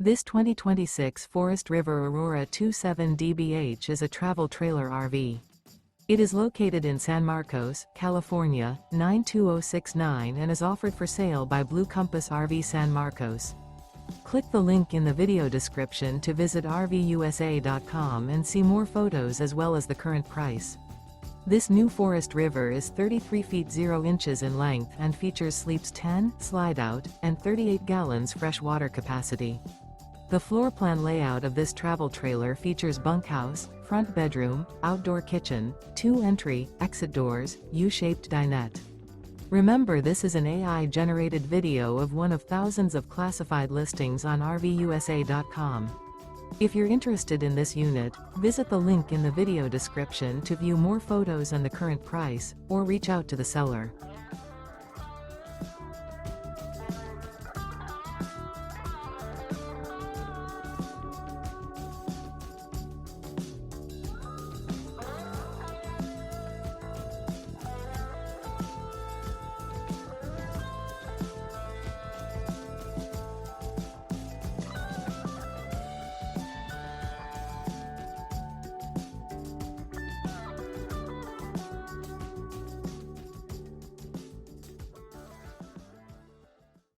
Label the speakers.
Speaker 1: This 2026 Forest River Aurora 27 DBH is a travel trailer RV. It is located in San Marcos, California, 92069 and is offered for sale by Blue Compass RV San Marcos. Click the link in the video description to visit RVUSA.com and see more photos as well as the current price. This new Forest River is 33 feet 0 inches in length and features sleeps 10, slide-out, and 38 gallons fresh water capacity. The floor plan layout of this travel trailer features bunkhouse, front bedroom, outdoor kitchen, 2 entry, exit doors, U-shaped dinette. Remember, this is an AI-generated video of one of thousands of classified listings on RVUSA.com. If you're interested in this unit, visit the link in the video description to view more photos and the current price, or reach out to the seller.